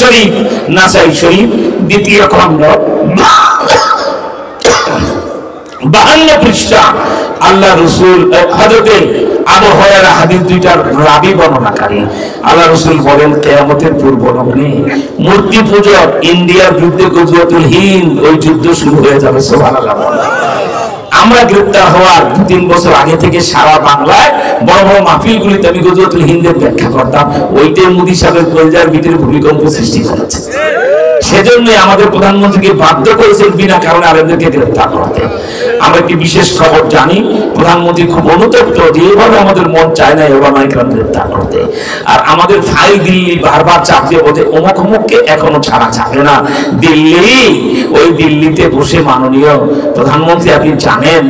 শরীফ, নাসাই শরীফ, দ্বিতীয় খণ্ড 52 পৃষ্ঠা। আল্লাহ রসুল হযরতে আবু হুরায়রা হাদিস দুইটার রাবি বর্ণনাকারী। আল্লাহ রসুল বলেন, কিয়ামতের পূর্ব লগ্নে মূর্তি পূজক ইন্ডিয়ার বিরুদ্ধে গজওয়াতুল হিন্দ, ওই যুদ্ধ শুরু হয়ে যাবে। সুবহানাল্লাহ। আমরা গ্রেপ্তার হওয়ার 2-3 বছর আগে থেকে সারা বাংলায় বড় বড় মাহফিলগুলিতে আমি গজওয়াতুল হিন্দের ব্যাখ্যা করতাম। ওইটাই মোদী সাহেবের কলজার ভিতরে ভূমিকম্প সৃষ্টি করেছে। সেজন্য আমাদের প্রধানমন্ত্রীকে বাধ্য করেছেন বিনা কারণে আলেমদেরকে গ্রেপ্তার করতে। আমরা একটি বিশেষ খবর জানি, প্রধানমন্ত্রী খুব অনুতপ্ত যে এইভাবে আমাদের মন চায় না ওলামা ইকরাম গ্রেপ্তার করতে। আর আমাদের ফাইল দিল্লি বারবার চাপ দিয়ে বলতে অমুক অমুককে এখনো ছাড়া যাবে না। দিল্লি, ওই দিল্লিতে বসে মাননীয় প্রধানমন্ত্রী আপনি জানেন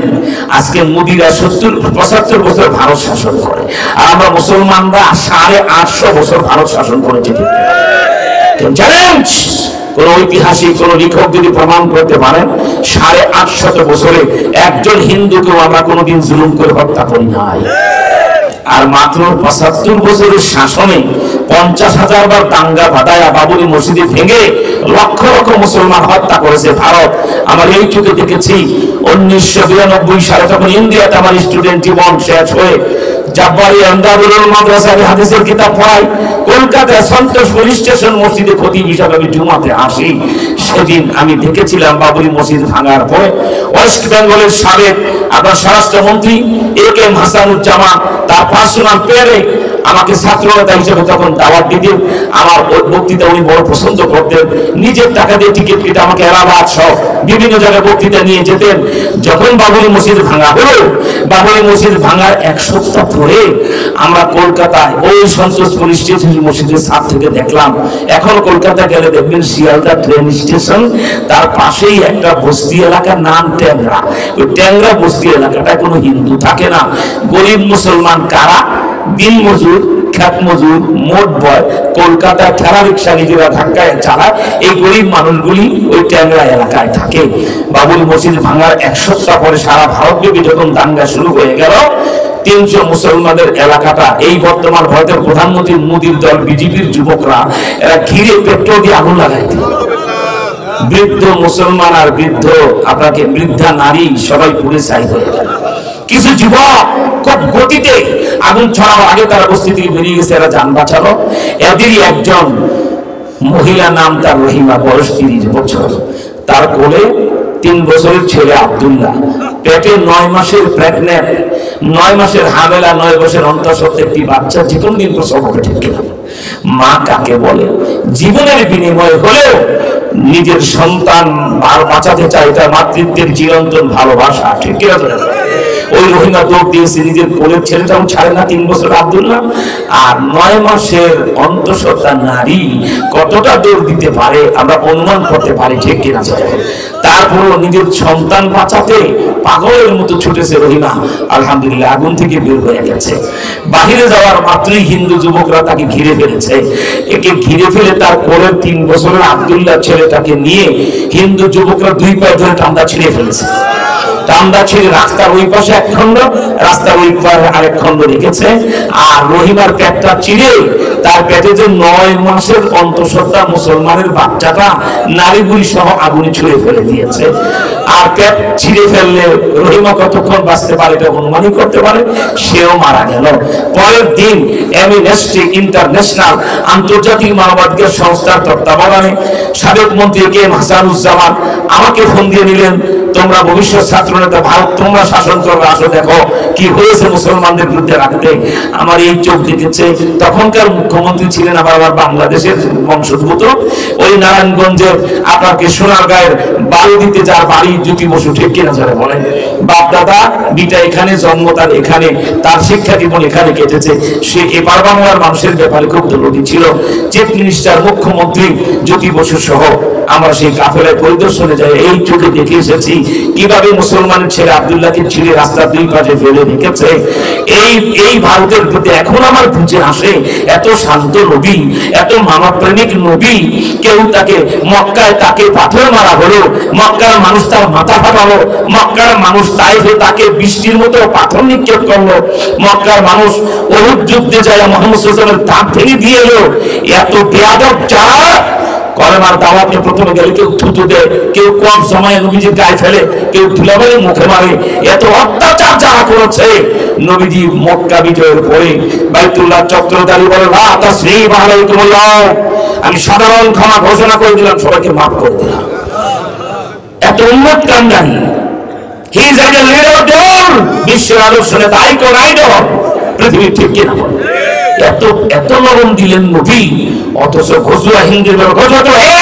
আজকে মোদিরা 70-75 বছর ভারত শাসন করে, আর আমরা মুসলমানরা 850 বছর ভারত শাসন করেছি। চ্যালেঞ্জ কোন ঐতিহাসিক কোন লেখক যদি প্রমাণ করতে পারেন 850 বছরে একজন হিন্দুকেও আমরা কোনোদিন জুলুম করে হত্যা করি নাই। আর মাত্র 75 বছরের শাসনে 50,000 বার দাঙ্গা বাঁধায়া বাবরি মসজিদে ভেঙে লক্ষ লক্ষ মুসলমান হত্যা করেছে ভারত। আমার এই চোখে দেখেছি 1992 সালে যখন ইন্ডিয়াতে আমার স্টুডেন্ট জীবন শেষ হয়ে জাব্বারি আন্দারুল মাদ্রাসার হাদিসের কিতাব পড়াই, কলকাতায় সন্তোষ পুলিশ স্টেশন মসজিদে খতিব হিসাবে আমি জুমাতে আসি। সেদিন আমি দেখেছিলাম বাবরি মসজিদ ভাঙার পরে ওয়েস্ট বেঙ্গলের সাবেক আপনার স্বরাষ্ট্রমন্ত্রী AK হাসানুজ্জামান তার পার্সোনাল পেয়ারে আমাকে ছাত্র নেতা হিসেবে তখন দাওয়াত দিতেন। আমার ওই বক্তৃতা উনি বড় পছন্দ করতেন। নিজের টাকা দিয়ে টিকিট কেটে আমাকে এলাহাবাদ সহ বিভিন্ন জায়গায় বক্তৃতা নিয়ে যেতেন। যখন বাবরি মসজিদ ভাঙা হলো, বাবরি মসজিদ ভাঙার 1 সপ্তাহ পরে আমরা কলকাতায় ওই সন্তোষ পুলিশ স্টেশন মসজিদের ছাদ থেকে দেখলাম, এখন কলকাতা গেলে দেখবেন শিয়ালদা ট্রেন স্টেশন, তার পাশেই একটা বস্তি এলাকার নাম ট্যাংরা। ওই ট্যাংরা বস্তি এলাকাটায় কোনো হিন্দু থাকে না। গরিব মুসলমান কারা? দিন মজুর, খ্যাত মজুর, মোট বয়, কলকাতা ঠেলা রিক্সা নিজেরা ধাক্কায় চালায়, এই গরিব মানুষগুলি ওই ট্যাংরা এলাকায় থাকে। বাবরি মসজিদ ভাঙার 1 সপ্তাহ পরে সারা ভারতব্যাপী যখন দাঙ্গা শুরু হয়ে গেল, 300 মুসলমানের এলাকাটা এই বর্তমান ভারতের প্রধানমন্ত্রী মোদীর দল বিজেপির যুবকরা এরা ঘিরে পেট্রোল দিয়ে আগুন লাগাই দিল। বৃদ্ধ মুসলমান আর বৃদ্ধ আপনাকে বৃদ্ধা নারী সবাই পুড়ে ছাই হয়ে গেল। কিছু যুবক খুব গতিতে আগুন ছড়ানোর আগে তারা বস্তি থেকে বেরিয়ে গেছে, এরা যান বাঁচালো। এদেরই একজন মহিলা, নাম তার রহিমা, বয়স 30 বছর। তার কোলে 3 বছরের ছেলে আব্দুল্লাহ, পেটে 9 মাসের প্রেগনেন্ট, 9 মাসের হামেলা, 9 বছর অন্তঃসত্ত্বা একটি বাচ্চা, যে কোনো দিন প্রসব হবে। ঠিক কিনা? মা কাকে বলে? জীবনের বিনিময় হলেও নিজের সন্তান বাঁচাতে চায়, এটা মাতৃত্বের চিরন্তন ভালোবাসা। ঠিক কিনা? ওই রহিমা দৌড় দিয়েছে, নিজের কোলের ছেলেটাও ছাড়ে না, 3 বছর আব্দুল্লাহ। আর 9 মাসের অন্তঃসত্ত্বা নারী কতটা দৌড় দিতে পারে আমরা অনুমান করতে পারি। ঠিক কিনা? তারপরও নিজের সন্তান বাঁচাতে পাগলের মতো ছুটেছে রহিমা। আলহামদুলিল্লাহ আগুন থেকে বের হয়ে গেছে। বাহিরে যাওয়ার মাত্রই হিন্দু যুবকরা তাকে ঘিরে ফেলেছে। একে ঘিরে ফেলে তার কোলের 3 বছরের আব্দুল্লাহ ছেলেটাকে নিয়ে হিন্দু যুবকরা 2 পায়ে ধরে টান্দা ছিঁড়ে ফেলেছে। টান্দা ছেড়ে রাস্তার ওই পাশে 1 খণ্ড, রাস্তার ওই পাশে আরেক খণ্ড রেখেছে। আর রহিমার পেটটা চিড়ে তার পেটে যে 9 মাসের অন্তঃসত্ত্বা মুসলমানের বাচ্চাটা নারীগুলি সহ আগুনে ছুঁড়ে ফেলে দিয়েছে। আর পেট ছিঁড়ে ফেললে রহিমা কতক্ষণ বাঁচতে পারে এটা অনুমানই করতে পারে, সেও মারা গেল। পরের দিন অ্যামনেস্টি ইন্টারন্যাশনাল, আন্তর্জাতিক মানবাধিকার সংস্থার তত্ত্বাবধানে সাবেক মন্ত্রী AK হাসানুজ্জামান আমাকে ফোন দিয়ে নিলেন, তোমরা ভবিষ্যৎ ছাত্র নেতা, ভারত তোমরা শাসন করবে, আসো দেখো কি হয়েছে মুসলমানদের বিরুদ্ধে রাখতে। আমার এই চোখ দেখেছে। তখনকার মুখ্যমন্ত্রী ছিলেন আবার বাংলাদেশের বংশোদ্ভূত, ওই নারায়ণগঞ্জের আপনাকে সোনারগাঁয়ের বালুদিতে যার বাড়ি জ্যোতি বসু। ঠিক কিনা যারা বলেন? বাপ দাদা বিটা এখানে, জন্ম তার এখানে, তার শিক্ষা জীবন এখানে কেটেছে। সে এপার বাংলার মানুষের ব্যাপারে খুব দরদি ছিল। চিফ মিনিস্টার, মুখ্যমন্ত্রী জ্যোতি বসু সহ আমরা সেই কাফেলায় পরিদর্শনে যাই। এই চোখে দেখে এসেছি কিভাবে মুসলমানের ছেলে আব্দুল্লাহকে ছিঁড়ে রাস্তার 2 পাশে ফেলে রেখেছে। এই ভারতের প্রতি এখন আমার বুঝে আসে, এত শান্ত নবী, এত মানব প্রেমিক নবী, কেউ তাকে মক্কায় তাকে পাথর মারা হলো, মক্কার মানুষ তার মাথা ফাটালো, মক্কার মানুষ তাইফে তাকে বৃষ্টির মতো পাথর নিক্ষেপ করলো, মক্কার মানুষ উহুদ যুদ্ধে যায় মুহাম্মদ সাল্লাল্লাহু আলাইহি ওয়াসাল্লামের দাঁত ভেঙে দিয়ে এলো। এত বেয়াদব যারা কলেমার দাওয়াত নিয়ে প্রথমে গেলে কেউ থুতু দেয়, কেউ কম সময়ে নবীজির গায়ে ফেলে, কেউ ধুলাবালি মুখে মারে। এত অত্যাচার যারা করেছে, নবীজি মক্কা বিজয়ের পরে বাইতুল্লাহ চক্রধারী বলে লা তাসরিব আলাইকুমুল্লাহ, আমি সাধারণ ক্ষমা ঘোষণা করে দিলাম, সবাইকে মাফ করে দিলাম। এত উন্নত কান্দানি, he is a leader of the world, বিশ্বের আলোর নেতা, আইকন, আইডল, পৃথিবীর ঠিক কিনা? এত এত নরম দিলেন নবী, অথচ গজওয়া হিন্দের গজওয়াতুল হিন্দ,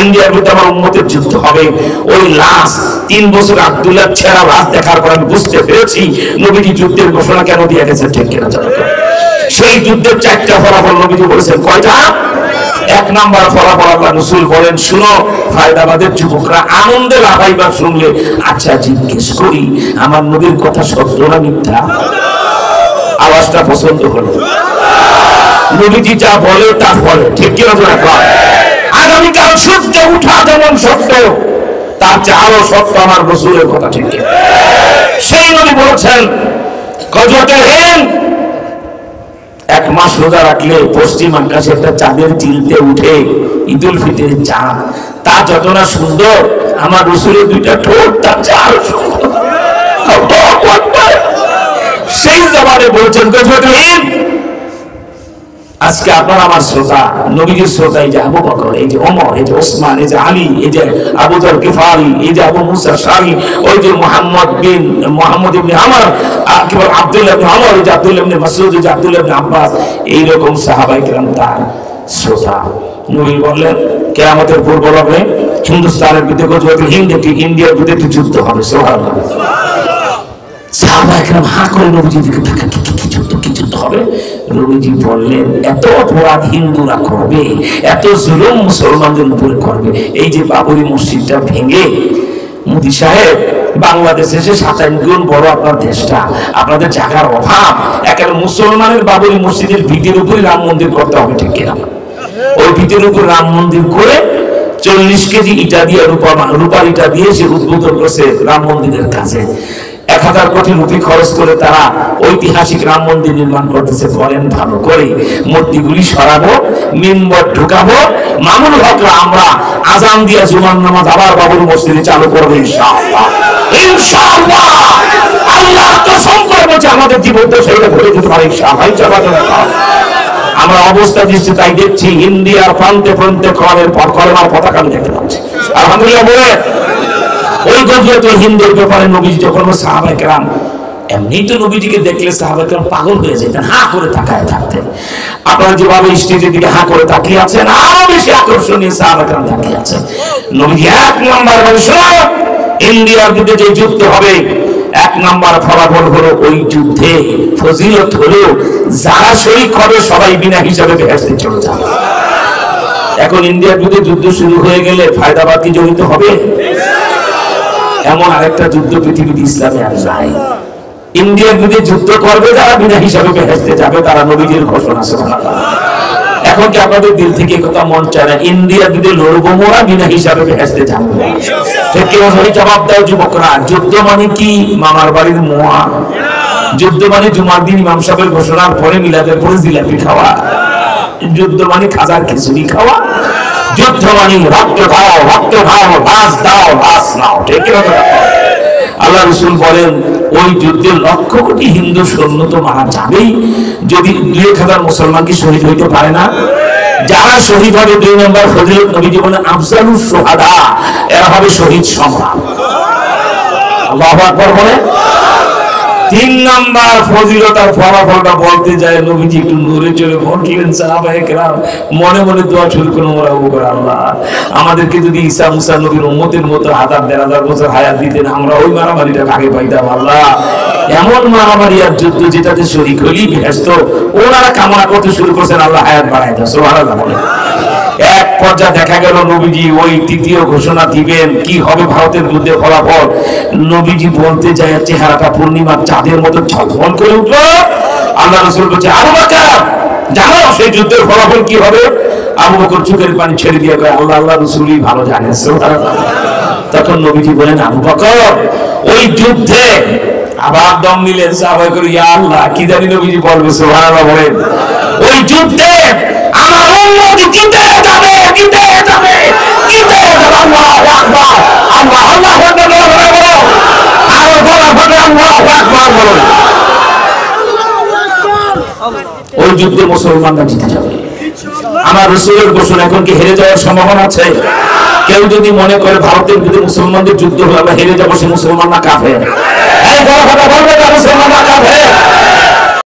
ইন্ডিয়ার বিরুদ্ধে আমার উম্মতের যুদ্ধ হবে। ওই লাস্ট 3 বছর আব্দুল্লাহ ছেঁড়া লাশ দেখার পর আমি বুঝতে পেরেছি নবীজি যুদ্ধের ঘোষণা কেন দিয়ে গেছে, ঠিক কিনা জানো? সেই যুদ্ধের 4টা ফলাফল নবীজি বলেছেন। কয়টা? 1 নাম্বার ফলাফল আল্লাহ রাসূল বলেন, শুনো ফায়দাবাদের যুবকরা আনন্দে লাফাইবার শুনলে, আচ্ছা জিজ্ঞেস করি আমার নবীর কথা সত্য না মিথ্যা? আওয়াজটা পছন্দ হলো? নবীজি যা বলে তা বলে, ঠিক কি না? আগামীকাল সূর্য উঠা যেমন সত্য, তার চেয়ে আরো সত্য আমার রাসূলের কথা, ঠিক কি? সেই নবী বলেছেন গজওয়াতুল হিন্দ 1 মাস রোজা রাখলে পশ্চিম আকাশে একটা চাঁদের চিলতে উঠে, ঈদুল ফিতরের চাঁদ, তা যত না সুন্দর আমার রাসূলের 2টা ঠোঁট তার চেয়ে আরো সুন্দর। সেই জবানে বলছেন গজওয়াতুল হিন্দ। আজকে আপনার আমার শ্রোতা, নবীজির শ্রোতা, এই যে আবু বকর, এই যে ওমর, এই যে ওসমান, এই যে আলী, এই যে আবু যর গিফারি, এই যে আবু মুসা শারি, ওই যে মোহাম্মদ ইবনে আমর, কি বল আব্দুল্লাহ ইবনে আমর, এই যে আব্দুল্লাহ ইবনে মাসউদ, এই যে আব্দুল্লাহ ইবনে আব্বাস, এইরকম সাহাবায়ে কেরাম তার শ্রোতা। নবী বললেন কিয়ামতের পূর্ব লগ্নে হিন্দুস্তানের বিরুদ্ধে গজওয়াতুল হিন্দ, ইন্ডিয়ার বিরুদ্ধে যুদ্ধ হবে। সুবহানাল্লাহ। সাহাবায়ে কেরাম হা করে নবীজির দিকে তাকান, কি যুদ্ধ হবে? নবীজি বললেন এত অপরাধ হিন্দুরা করবে, এত জুলুম মুসলমানদের উপরে করবে। এই যে বাবরি মসজিদটা ভেঙে, মোদি সাহেব বাংলাদেশে এসে 27 গুণ বড় আপনার দেশটা, আপনাদের জায়গার অভাব, একেবারে মুসলমানের বাবরি মসজিদের ভিটের উপরে রাম মন্দির করতে হবে, ঠিক কিনা? ওই ভিটের উপর রাম মন্দির করে 40 কেজি ইটা দিয়ে, রূপার ইটা দিয়ে সে উদ্বোধন করছে রাম মন্দিরের কাছে। 1000 কোটি রুপি খরচ করে তারা ঐতিহাসিক রাম মন্দির নির্মাণ করতেছে। বলেন ভালো করে মূর্তিগুলি সরাবো, মিম্বর ঢুকাবো, মামুনুল হকরা আমরা আজান দিয়ে জুমার নামাজ আবার বাবরি মসজিদে চালু করবো ইনশাআল্লাহ। ইনশাআল্লাহ আল্লাহর কসম করে বলছি আমাদের জীবন তো সেটা ঘটে যেতে পারে ইনশাআল্লাহ। আমরা অবস্থা দিচ্ছি তাই দেখছি, ইন্ডিয়ার প্রান্তে প্রান্তে কলেমার পতাকা আমি দেখতে পাচ্ছি। আলহামদুলিল্লাহ বলে ওই গজওয়াতুল হিন্দের ব্যাপারে নবীজি যখন সাহাবায়ে কেরাম, এমনি তো নবীজিকে দেখলে সাহাবায়ে কেরাম পাগল হয়ে যেতেন, হা করে তাকায় থাকতেন। আপনারা যেভাবে স্টেজের দিকে হা করে তাকিয়ে আছেন, আরো বেশি আকর্ষণীয় সাহাবায়ে কেরাম তাকিয়ে আছেন। নবীজি 1 নাম্বার বলে, শোনো ইন্ডিয়ার বিরুদ্ধে যে যুদ্ধ হবে, 1 নাম্বার ফলাফল হলো ওই যুদ্ধে ফজিলত হলো যারা শরীক হবে সবাই বিনা হিসাবে বেহেশতে চলে যাবে। এখন ইন্ডিয়ার বিরুদ্ধে যুদ্ধ শুরু হয়ে গেলে ফায়দাবাদ কি জড়িত হবে? এমন আরেকটা যুদ্ধ পৃথিবীতে ইসলামে আর নাই। ইন্ডিয়ার বিরুদ্ধে যুদ্ধ করবে যারা বিনা হিসাবে বেহেশতে যাবে, তারা নবীজির ঘোষণা। সুবহানাল্লাহ। এখন কি আপনাদের দিল থেকে কথা মন চায় না ইন্ডিয়ার বিরুদ্ধে লড়বো, মোরা বিনা হিসাবে বেহেশতে যাবো? ঠিক কি ভাবে জবাব দাও যুবকরা? যুদ্ধ মানে কি মামার বাড়ির মোয়া? যুদ্ধ মানে জুমার দিন ইমাম সাহেবের ঘোষণার পরে মিলাদের পরে জিলাপি খাওয়া? যুদ্ধ মানে খাজার খিচুড়ি খাওয়া? যুদ্ধ মানে রক্ত দাও, লাশ দাও, লাশ নাও, ঠিক কি? আল্লাহ রাসূল বলেন ওই যুদ্ধে 1,00,000 কোটি হিন্দু সৈন্য তো মারা যাবেই, যদি 2,000 মুসলমান কি শহীদ হইতে পারে না? যারা শহীদ হবে 2 নম্বর ফজিলত, নবীজি বলেন আফজালুস শুহাদা, এরা হবে শহীদ সম্রাট। আল্লাহু আকবার বলে। 3 নাম্বার ফজিলত আর ফলাফলটা বলতে যায় নবীজি একটু নূরে চলে বললেন, সাহাবায়ে কেরাম মনে মনে দোয়া শুরু করুন, ওরা উপরে আল্লাহ আমাদেরকে যদি ঈসা মুসা নবীর উম্মতের মতো 1000-1500 বছর হায়াত দিতেন, আমরা ওই মারামারিটা আগে পাইতাম। আল্লাহ এমন মারামারি আর যুদ্ধ যেটাতে শরীক হইলেই ব্যস্ত, ওনারা কামনা করতে শুরু করছেন আল্লাহ হায়াত বাড়ায় দাও। সুবহানাল্লাহ। এক পর্যায়ে দেখা গেল নবীজি ওই 3য় ঘোষণা দিবেন কি হবে ভারতের যুদ্ধে ফলাফল। নবীজি বলতে যায় চেহারাটা পূর্ণিমার চাঁদের মতো ঝলমল করে উঠলো। আল্লাহ রাসূল বলছে আবু বকর জানো সেই যুদ্ধের ফলাফল কি হবে? আবু বকর চোখের পানি ছেড়ে দিয়ে কয় আল্লাহ রাসূলই ভালো জানেন। সুবহানাল্লাহ। তখন নবীজি বলেন আবু বকর ওই যুদ্ধে আবার দম নিলেন সাহাবায়ে করে, ইয়া আল্লাহ কি জানি নবীজি বলবে। সুবহানাল্লাহ বলেন ওই যুদ্ধে আমার উম্মত জিতে যাবে, জিতে যাবে। বলুন। ওই যুদ্ধে মুসলমানরা জিতে যাবে। আমার রাসূলের ঘোষণা। এখন কি হেরে যাওয়ার সম্ভাবনা আছে? কেউ যদি মনে করে ভারতের বিরুদ্ধে মুসলমানদের যুদ্ধ হবে আমরা হেরে যাবো, সে মুসলমান না কাফের? এই বড় কথা বলবে না মুসলমান না কাফের?